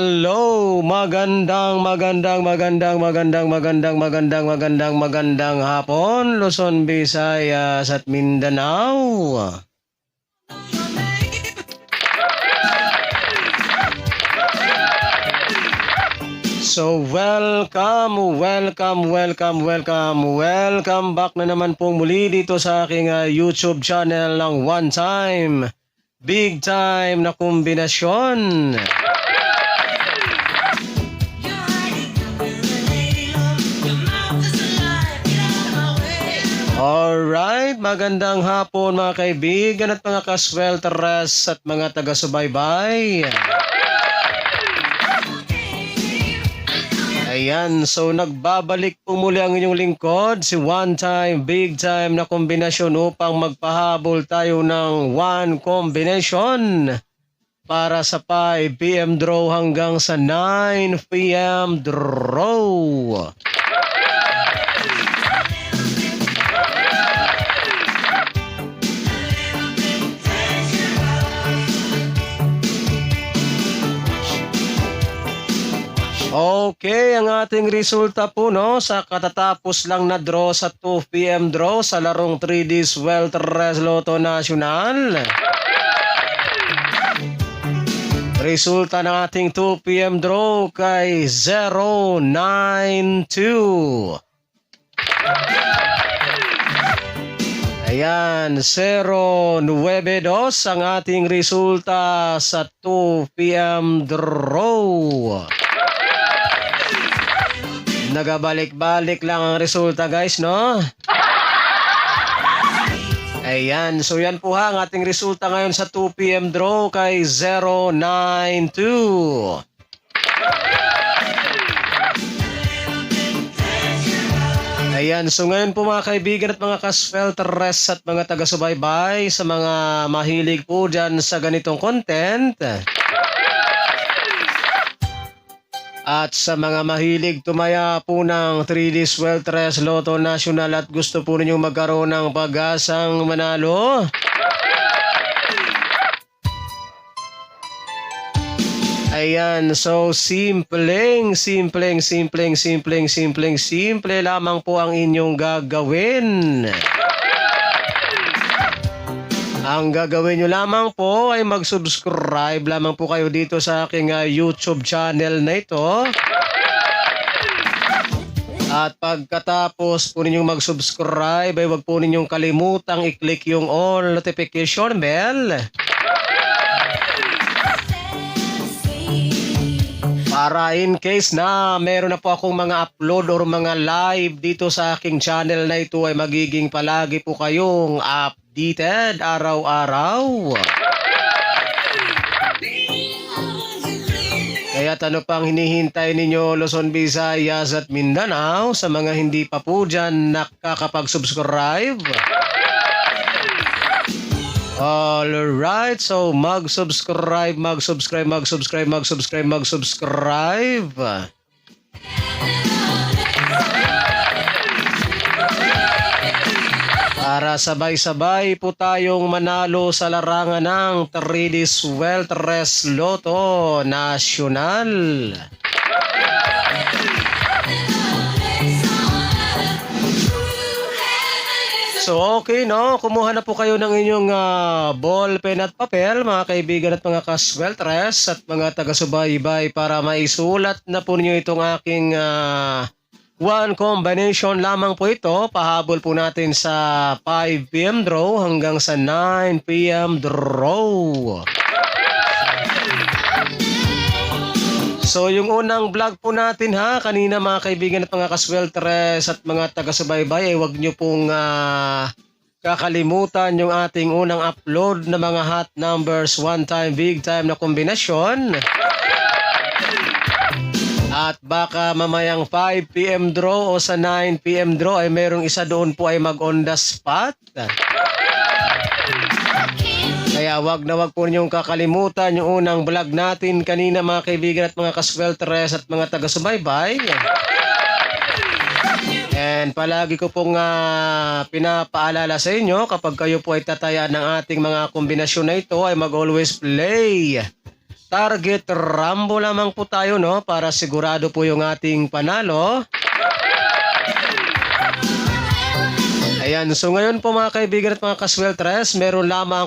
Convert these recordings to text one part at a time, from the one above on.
Hello, magandang hapon, Luzon, Visayas at Mindanao. So welcome back na naman pong muli dito sa aking YouTube channel ng One Time, Big Time na kombinasyon. Alright, magandang hapon mga kaibigan at mga kaswelteres at mga taga-subaybay. Ayan, so nagbabalik po muli ang inyong lingkod, si One Time, Big Time na kombinasyon upang magpahabol tayo ng one combination para sa 5 PM draw hanggang sa 9 PM draw. Okay, ang ating resulta po sa katatapos lang na draw sa 2 PM draw sa larong 3D Swelteres Lotto Nacional. Resulta ng ating 2 PM draw kay 092. Ayan, 092 ang ating resulta sa 2 PM draw. Nagabalik-balik lang ang resulta guys, no? Ayan, so yan po ang ating resulta ngayon sa 2 PM draw kay 092. Ayan, so ngayon po mga kaibigan at mga kaswelteres at mga taga-subaybay sa mga mahilig po dyan sa ganitong content. At sa mga mahilig tumaya po ng 3D Swelteres Lotto Nacional at gusto po ninyong magkaroon ng pag-asang manalo, ayan, so simple lamang po ang inyong gagawin. Ang gagawin nyo lamang po ay mag-subscribe lamang po kayo dito sa aking YouTube channel na ito. At pagkatapos po ninyong mag-subscribe ay huwag po ninyong kalimutang i-click yung all notification bell. Para in case na meron na po akong mga upload or mga live dito sa aking channel na ito ay magiging palagi po kayong updated araw-araw. Kaya ano pang hinihintay ninyo, Luzon, Visayas at Mindanao, sa mga hindi pa po dyan nakakapag-subscribe? Alright, so mag-subscribe. Para sabay-sabay po tayong manalo sa larangan ng 3D Swelteres Lotto Nacional. So okay, no? Kumuha na po kayo ng inyong ball, pen at papel, mga kaibigan at mga kaswelteres at mga taga-subaybay, para maisulat na po ninyo itong aking one combination lamang po ito. Pahabol po natin sa 5 PM draw hanggang sa 9 PM draw. So yung unang vlog po natin kanina mga kaibigan at mga kaswelteres at mga taga-subaybay, ay huwag nyo pong kakalimutan yung ating unang upload na mga hot numbers, one time, big time na kombinasyon. At baka mamayang 5 PM draw o sa 9 PM draw ay merong isa doon po ay mag-on the spot. Kaya wag po ninyong kakalimutan yung unang vlog natin kanina mga kaibigan at mga kaswelteres at mga taga-subaybay. And palagi ko pong pinapaalala sa inyo, kapag kayo po ay tataya ng ating mga kombinasyon na ito, ay mag-always play target rambo lamang po tayo, no, para sigurado po yung ating panalo. Ayan, so ngayon po mga kaibigan at mga kasweltres, meron lamang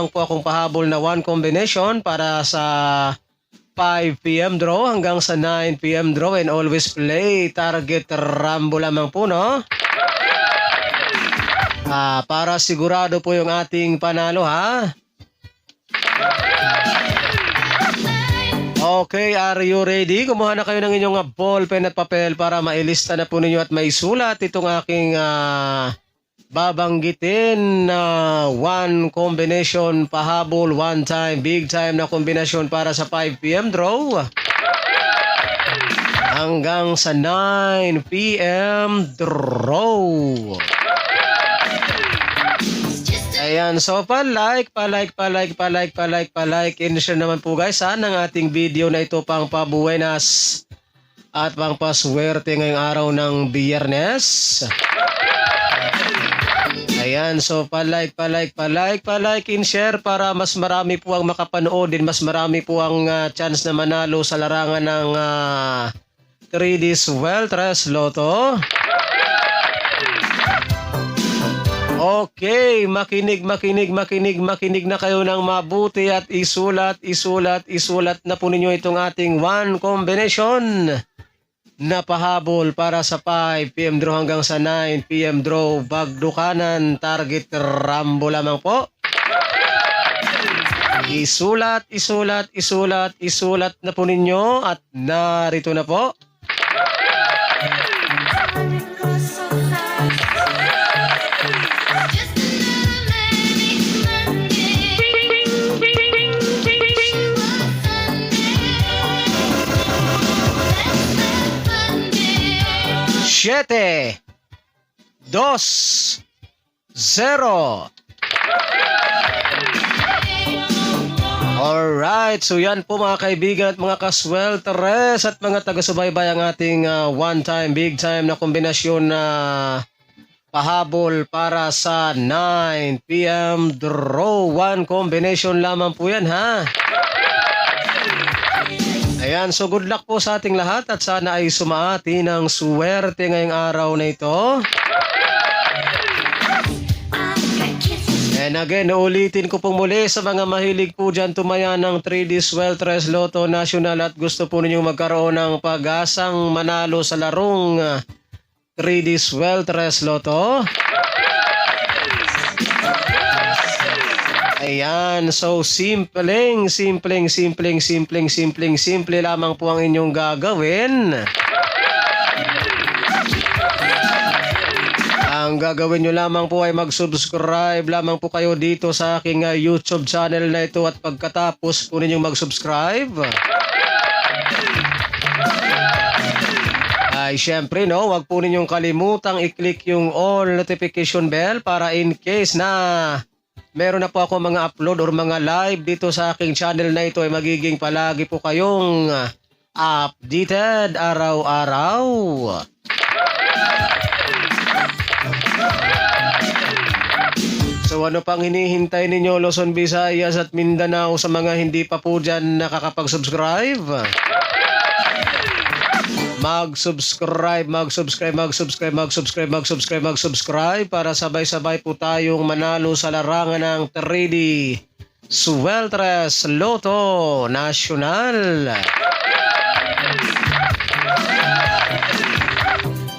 po akong pahabol na 1 combination para sa 5 PM draw hanggang sa 9 PM draw, and always play target rambo lamang po, no? Para sigurado po yung ating panalo, ha? Okay, are you ready? Kumuha na kayo ng inyong ball, pen at papel para mailista na po ninyo at maisulat itong aking babanggitin na 1 combination pahabol, 1 time, big time na kombinasyon para sa 5 PM draw hanggang sa 9 PM draw. Ayan, so pa-like, and share naman po guys ng ating video na ito pang pabuenas at pang paswerte ngayong araw ng Biyernes. Ayan, so pa-like, and share para mas marami po ang makapanood din, mas marami po ang chance na manalo sa larangan ng 3D Sweltres Lotto. Okay, makinig na kayo ng mabuti at isulat na po ninyo itong ating 1 combination na pahabol para sa 5 PM draw hanggang sa 9 PM draw. Bagdukanan, target rambo lamang po. Isulat na po ninyo at narito na po. Siete, 2, 0. Alright, so yan po mga kaibigan at mga kasweltres at mga taga-subaybay ang ating 1 time, big time na kombinasyon na pahabol para sa 9 PM draw. 1 combination lamang po yan, ha? Ayan, so good luck po sa ating lahat at sana ay sumaati ng suwerte ngayong araw na ito. And again, ulitin ko po muli sa mga mahilig po dyan tumaya ng 3D Sweltres Lotto National at gusto po ninyong magkaroon ng pag-asang manalo sa larong 3D Sweltres Lotto. Ayan, so simple lamang po ang inyong gagawin. Ang gagawin nyo lamang po ay mag-subscribe lamang po kayo dito sa aking YouTube channel na ito at pagkatapos po ninyong mag-subscribe ay syempre wag po ninyong kalimutang i-click yung all notification bell para in case na meron na po ako mga upload or mga live dito sa aking channel na ito ay magiging palagi po kayong updated araw-araw. So ano pang hinihintay ninyo Luzon, Visayas at Mindanao sa mga hindi pa po dyan nakakapag-subscribe? Mag-subscribe para sabay-sabay po tayong manalo sa larangan ng 3D Sweltres Lotto National.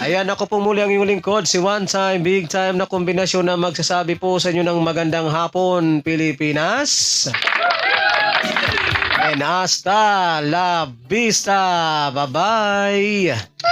Ayan, ako po muli ang inyong lingkod, si 1 time, big time na kombinasyon na magsasabi po sa inyo ng magandang hapon, Pilipinas. And hasta la vista. Bye-bye.